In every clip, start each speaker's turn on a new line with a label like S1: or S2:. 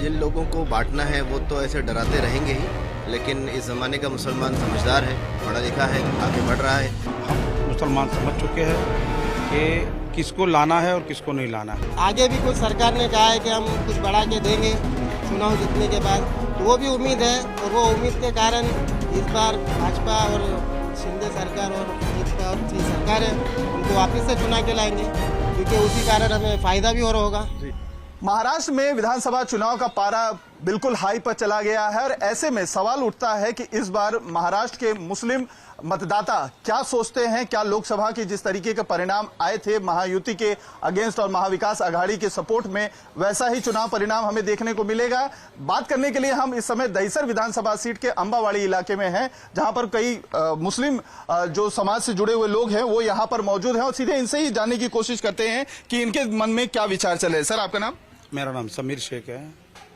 S1: जिन लोगों को बांटना है वो तो ऐसे डराते रहेंगे ही, लेकिन इस ज़माने का मुसलमान समझदार है, पढ़ा लिखा है, आगे बढ़ रहा है।
S2: हम मुसलमान समझ चुके हैं कि किसको लाना है और किसको नहीं लाना है।
S3: आगे भी कुछ सरकार ने कहा है कि हम कुछ बढ़ा के देंगे चुनाव जीतने के बाद, तो वो भी उम्मीद है और वो उम्मीद के कारण इस बार भाजपा और शिंदे सरकार और जो सरकार है उनको वापस से चुना के लाएंगे, क्योंकि उसी कारण हमें फायदा भी हो रहा होगा।
S4: महाराष्ट्र में विधानसभा चुनाव का पारा बिल्कुल हाई पर चला गया है और ऐसे में सवाल उठता है कि इस बार महाराष्ट्र के मुस्लिम मतदाता क्या सोचते हैं। क्या लोकसभा के जिस तरीके के परिणाम आए थे महायुति के अगेंस्ट और महाविकास आघाड़ी के सपोर्ट में, वैसा ही चुनाव परिणाम हमें देखने को मिलेगा। बात करने के लिए हम इस समय दहिसर विधानसभा सीट के अंबावाड़ी इलाके में हैं, जहां पर कई मुस्लिम जो समाज से जुड़े हुए लोग हैं वो यहां पर मौजूद हैं और सीधे इनसे ही जानने की कोशिश करते हैं कि इनके मन में क्या विचार चले। सर, आपका नाम?
S2: मेरा नाम समीर शेख है।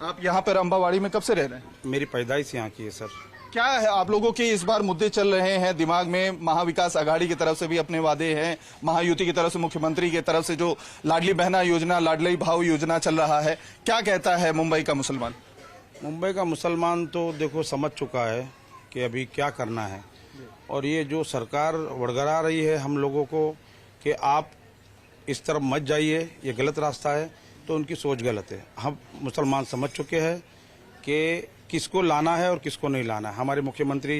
S4: आप यहाँ पर अंबावाड़ी में कब से रह रहे हैं?
S2: मेरी पैदाइश यहाँ की है सर।
S4: क्या है आप लोगों के इस बार मुद्दे चल रहे हैं दिमाग में? महाविकास आघाड़ी की तरफ से भी अपने वादे हैं, महायुति की तरफ से मुख्यमंत्री की तरफ से जो लाडली बहना योजना, लाडली भाव योजना चल रहा है, क्या कहता है मुंबई का मुसलमान?
S2: मुंबई का मुसलमान तो देखो समझ चुका है कि अभी क्या करना है, और ये जो सरकार वड़गड़ा रही है हम लोगों को कि आप इस तरफ मत जाइए, ये गलत रास्ता है, तो उनकी सोच गलत है। हम मुसलमान समझ चुके हैं कि किसको लाना है और किसको नहीं लाना है। हमारे मुख्यमंत्री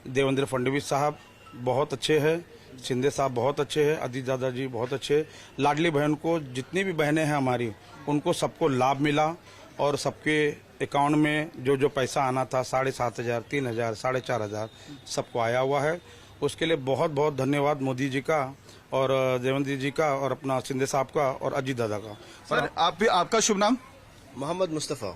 S2: देवेंद्र फडणवीस साहब बहुत अच्छे हैं, शिंदे साहब बहुत अच्छे हैं, अजीत दादाजी बहुत अच्छे। लाडली बहन को जितनी भी बहनें हैं हमारी, उनको सबको लाभ मिला और सबके अकाउंट में जो जो पैसा आना था 7,500, 3,000, 4,500 सबको आया हुआ है। उसके लिए बहुत बहुत धन्यवाद मोदी जी का और देवेंद्र जी का और अपना शिंदे साहब का और अजीत दादा का।
S4: सर, आपका शुभ नाम?
S1: मोहम्मद मुस्तफ़ा।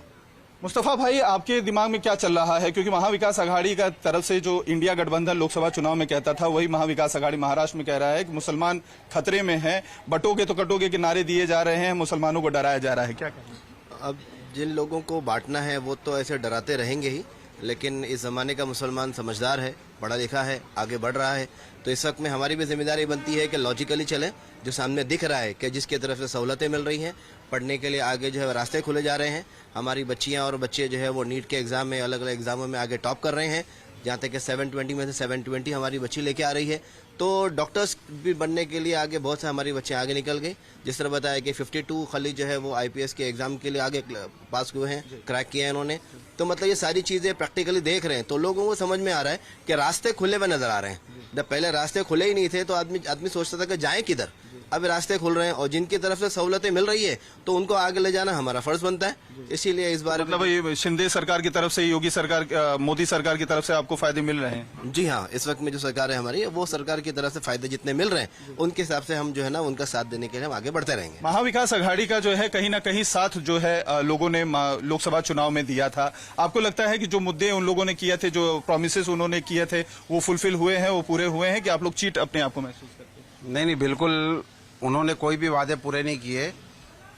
S4: मुस्तफा भाई, आपके दिमाग में क्या चल रहा है? क्योंकि महाविकास आघाड़ी का तरफ से जो इंडिया गठबंधन लोकसभा चुनाव में कहता था, वही महाविकास आघाड़ी महाराष्ट्र में कह रहा है कि मुसलमान खतरे में है, बटोगे तो कटोगे के नारे दिए जा रहे हैं, मुसलमानों को डराया जा रहा है। क्या कहेंगे?
S1: अब जिन लोगों को बांटना है वो तो ऐसे डराते रहेंगे ही, लेकिन इस ज़माने का मुसलमान समझदार है, पढ़ा लिखा है, आगे बढ़ रहा है। तो इस वक्त में हमारी भी जिम्मेदारी बनती है कि लॉजिकली चलें। जो सामने दिख रहा है कि जिसकी तरफ से सहूलतें मिल रही हैं, पढ़ने के लिए आगे जो है रास्ते खुले जा रहे हैं। हमारी बच्चियां और बच्चे जो है वो नीट के एग्ज़ाम में, अलग अलग एग्ज़ामों में आगे टॉप कर रहे हैं। जहाँ तक कि 720 में से 720 हमारी बच्ची लेके आ रही है। तो डॉक्टर्स भी बनने के लिए आगे बहुत से हमारी बच्चे आगे निकल गए। जिस तरह बताया कि 52 खाली जो है वो IPS के एग्ज़ाम के लिए आगे पास हुए हैं, क्रैक किए हैं इन्होंने। तो मतलब ये सारी चीज़ें प्रैक्टिकली देख रहे हैं, तो लोगों को समझ में आ रहा है कि रास्ते खुले हुए नज़र आ रहे हैं। जब पहले रास्ते खुले ही नहीं थे तो आदमी सोचता था कि जाएं किधर। अब रास्ते खुल रहे हैं और जिनकी तरफ से सहूलतें मिल रही है तो उनको आगे ले जाना हमारा फर्ज बनता है। इसीलिए इस बार
S4: मतलब ये शिंदे सरकार की तरफ से, योगी सरकार, मोदी सरकार की तरफ से आपको फायदे मिल रहे हैं?
S1: जी हाँ, इस वक्त में जो सरकार है हमारी, वो सरकार की तरफ से फायदे जितने मिल रहे हैं उनके हिसाब से हम जो है ना उनका साथ देने के लिए हम आगे बढ़ते रहेंगे।
S4: महाविकास आघाड़ी का जो है कहीं ना कहीं साथ जो है लोगों ने लोकसभा चुनाव में दिया था। आपको लगता है कि जो मुद्दे उन लोगों ने किए थे, जो प्रोमिसेस उन्होंने किए थे, वो फुलफिल हुए हैं, वो पूरे हुए हैं, कि आप लोग चीट अपने आप को महसूस करते हैं?
S5: नहीं, बिल्कुल उन्होंने कोई भी वादे पूरे नहीं किए,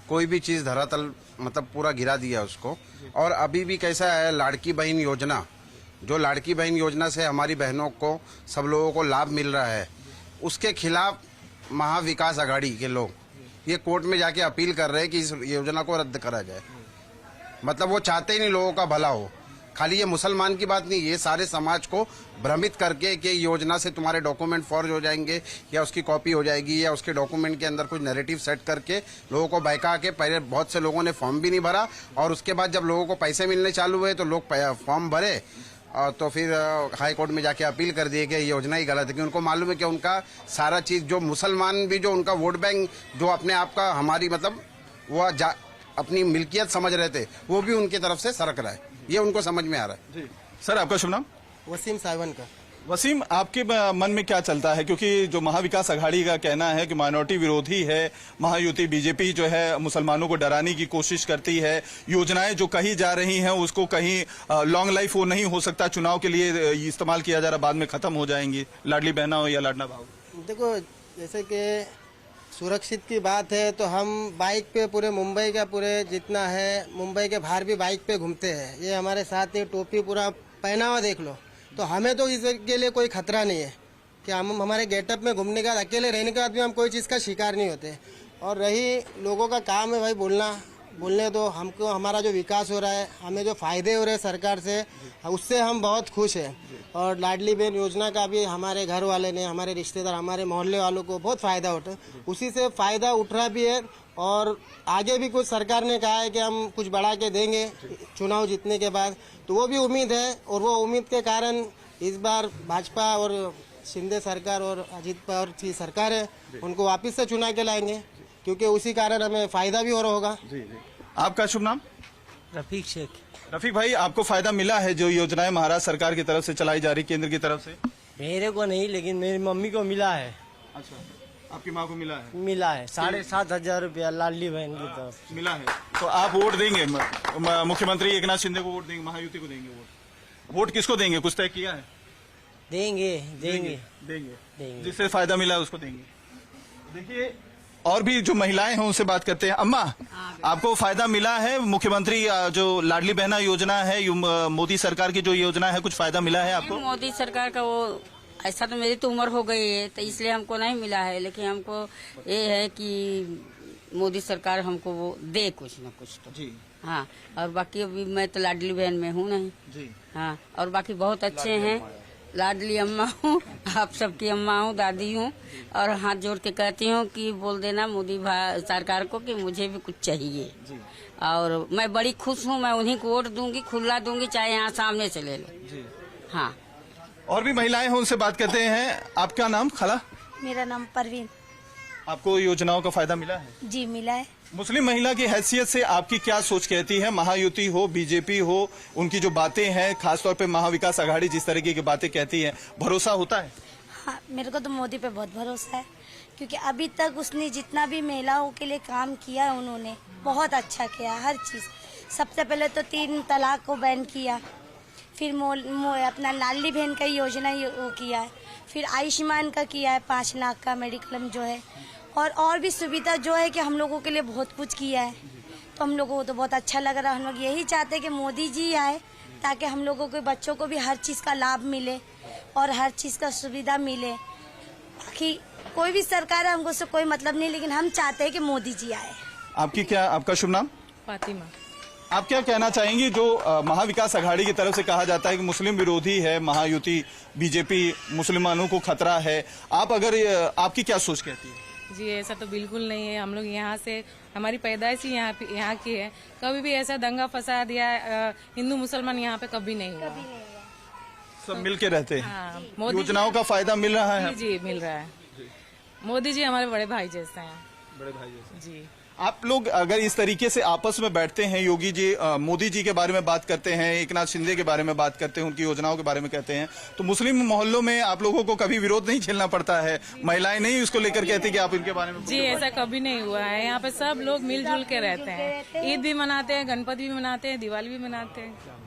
S5: कोई भी चीज धरातल मतलब पूरा गिरा दिया उसको। और अभी भी कैसा है, लाड़की बहन योजना, जो लाड़की बहन योजना से हमारी बहनों को, सब लोगों को लाभ मिल रहा है, उसके खिलाफ महाविकास आघाड़ी के लोग ये कोर्ट में जाके अपील कर रहे हैं कि इस योजना को रद्द करा जाए। मतलब वो चाहते ही नहीं लोगों का भला हो। खाली ये मुसलमान की बात नहीं, ये सारे समाज को भ्रमित करके कि योजना से तुम्हारे डॉक्यूमेंट फॉर्ज हो जाएंगे या उसकी कॉपी हो जाएगी या उसके डॉक्यूमेंट के अंदर कुछ नैरेटिव सेट करके लोगों को बहका के, पहले बहुत से लोगों ने फॉर्म भी नहीं भरा और उसके बाद जब लोगों को पैसे मिलने चालू हुए तो लोग फॉर्म भरे तो फिर हाई कोर्ट में जाके अपील कर दिए कि ये योजना ही गलत है। कि उनको मालूम है कि उनका सारा चीज, जो मुसलमान भी जो उनका वोट बैंक जो अपने आप का हमारी मतलब वो अपनी मिल्कियत समझ रहे थे, वो भी उनकी तरफ से सरक रहा है। ये उनको समझ में आ रहा है।
S4: जी सर, आपका शुभ नाम?
S3: वसीम सावन का।
S4: वसीम, आपके मन में क्या चलता है? क्योंकि जो महाविकास आघाड़ी का कहना है कि माइनॉरिटी विरोधी है, महायुति बीजेपी जो है मुसलमानों को डराने की कोशिश करती है, योजनाएं जो कही जा रही हैं उसको कहीं लॉन्ग लाइफ वो नहीं हो सकता, चुनाव के लिए इस्तेमाल किया जा रहा, बाद में खत्म हो जाएंगी, लाडली बहना हो या लाडना भाव।
S3: देखो, जैसे कि सुरक्षित की बात है तो हम बाइक पे पूरे मुंबई का पूरे जितना है, मुंबई के बाहर भी बाइक पे घूमते हैं। ये हमारे साथ ये टोपी पूरा पहनावा देख लो, तो हमें तो इसके लिए कोई खतरा नहीं है कि हम हमारे गेटअप में घूमने का, अकेले रहने के बाद भी हम कोई चीज़ का शिकार नहीं होते। और रही लोगों का काम है भाई बोलना, बोलने दो। हमको हमारा जो विकास हो रहा है, हमें जो फायदे हो रहे हैं सरकार से, उससे हम बहुत खुश हैं। और लाडली बहन योजना का भी हमारे घर वाले ने, हमारे रिश्तेदार, हमारे मोहल्ले वालों को बहुत फ़ायदा उठा, उसी से फ़ायदा उठ रहा भी है। और आगे भी कुछ सरकार ने कहा है कि हम कुछ बढ़ा के देंगे चुनाव जीतने के बाद, तो वो भी उम्मीद है। और वो उम्मीद के कारण इस बार भाजपा और शिंदे सरकार और अजीत पवार की सरकार है, उनको वापस से चुना के लाएंगे, क्योंकि उसी कारण हमें फ़ायदा भी हो रहा होगा।
S4: आपका शुभ नाम?
S6: रफीक शेख।
S4: रफीक भाई, आपको फायदा मिला है जो योजनाएं महाराष्ट्र सरकार की तरफ से चलाई जा रही, केंद्र की तरफ से?
S6: मेरे को नहीं, लेकिन मेरी मम्मी को मिला है।
S4: अच्छा, आपकी माँ को मिला है?
S6: मिला है 7,500 रुपया लाडली बहन की तरफ
S4: मिला है। तो आप वोट देंगे मुख्यमंत्री एकनाथ शिंदे को? वोट देंगे, महायुति को देंगे? वोट किसको देंगे, कुछ तय किया है?
S6: देंगे देंगे
S4: देंगे
S6: देंगे।
S4: जिससे फायदा मिला है उसको देंगे। देखिए, और भी जो महिलाएं हैं उनसे बात करते हैं। अम्मा, आपको फायदा मिला है? मुख्यमंत्री जो लाडली बहना योजना है, मोदी सरकार की जो योजना है, कुछ फायदा मिला है आपको?
S7: मोदी सरकार का वो ऐसा तो मेरी तो उम्र हो गई है, तो इसलिए हमको नहीं मिला है, लेकिन हमको ये है कि मोदी सरकार हमको वो दे कुछ न कुछ तो।
S4: जी
S7: हाँ, और बाकी अभी मैं तो लाडली बहन में हूँ नहीं।
S4: जी।
S7: हाँ, और बाकी बहुत अच्छे हैं। लाडली अम्मा हूँ, आप सबकी अम्मा हूँ, दादी हूँ, और हाथ जोड़ के कहती हूँ कि बोल देना मोदी सरकार को कि मुझे भी कुछ चाहिए। और मैं बड़ी खुश हूँ, मैं उन्हीं को वोट दूंगी, खुला दूंगी, चाहे यहाँ सामने से ले लो। हाँ,
S4: और भी महिलाएं हैं उनसे बात करते हैं। आपका नाम? खाला,
S8: मेरा नाम परवीन।
S4: आपको योजनाओं का फायदा मिला है?
S8: जी मिला है।
S4: मुस्लिम महिला की हैसियत से आपकी क्या सोच कहती है? महायुति हो, बीजेपी हो, उनकी जो बातें हैं, खासतौर पे महाविकास आघाड़ी जिस तरीके की बातें कहती है, भरोसा होता है?
S8: हाँ, मेरे को तो मोदी पे बहुत भरोसा है, क्योंकि अभी तक उसने जितना भी महिलाओं के लिए काम किया है, उन्होंने बहुत अच्छा किया हर चीज़। सबसे पहले तो 3 तलाक को बैन किया, फिर अपना लाडली बहन का योजना वो किया है, फिर आयुष्मान का किया है 5 लाख का मेडिक्लेम जो है, और भी सुविधा जो है कि हम लोगों के लिए बहुत कुछ किया है। तो हम लोगों को तो बहुत अच्छा लग रहा है। हम लोग यही चाहते हैं कि मोदी जी आए, ताकि हम लोगों के बच्चों को भी हर चीज़ का लाभ मिले और हर चीज़ का सुविधा मिले। बाकी कोई भी सरकार है, हमको उससे कोई मतलब नहीं, लेकिन हम चाहते हैं कि मोदी जी आए।
S4: आपका शुभ नाम?
S9: फातिमा।
S4: आप क्या कहना चाहेंगी? जो महाविकास आघाड़ी की तरफ से कहा जाता है कि मुस्लिम विरोधी है महायुति, बीजेपी मुसलमानों को खतरा है, आपकी क्या सोच कहती है?
S9: जी ऐसा तो बिल्कुल नहीं है। हम लोग यहाँ से, हमारी पैदाइश ही यहाँ की है। कभी भी ऐसा दंगा फसाद या हिंदू मुसलमान यहाँ पे कभी नहीं हुआ।
S4: सब मिल के रहते हैं।
S9: हाँ,
S4: योजनाओं का फायदा मिल रहा है?
S9: जी मिल रहा है। मोदी जी हमारे बड़े भाई जैसे हैं।
S4: बड़े भाई जैसे।
S9: जी।
S4: आप लोग अगर इस तरीके से आपस में बैठते हैं, योगी जी मोदी जी के बारे में बात करते हैं, एकनाथ शिंदे के बारे में बात करते हैं, उनकी योजनाओं के बारे में कहते हैं, तो मुस्लिम मोहल्लों में आप लोगों को कभी विरोध नहीं झेलना पड़ता है? महिलाएं नहीं उसको लेकर कहती कि आप इनके बारे में?
S9: जी ऐसा कभी नहीं हुआ है। यहाँ पे सब लोग मिलजुल के रहते हैं। ईद भी मनाते हैं, गणपति भी मनाते हैं, दिवाली भी मनाते हैं।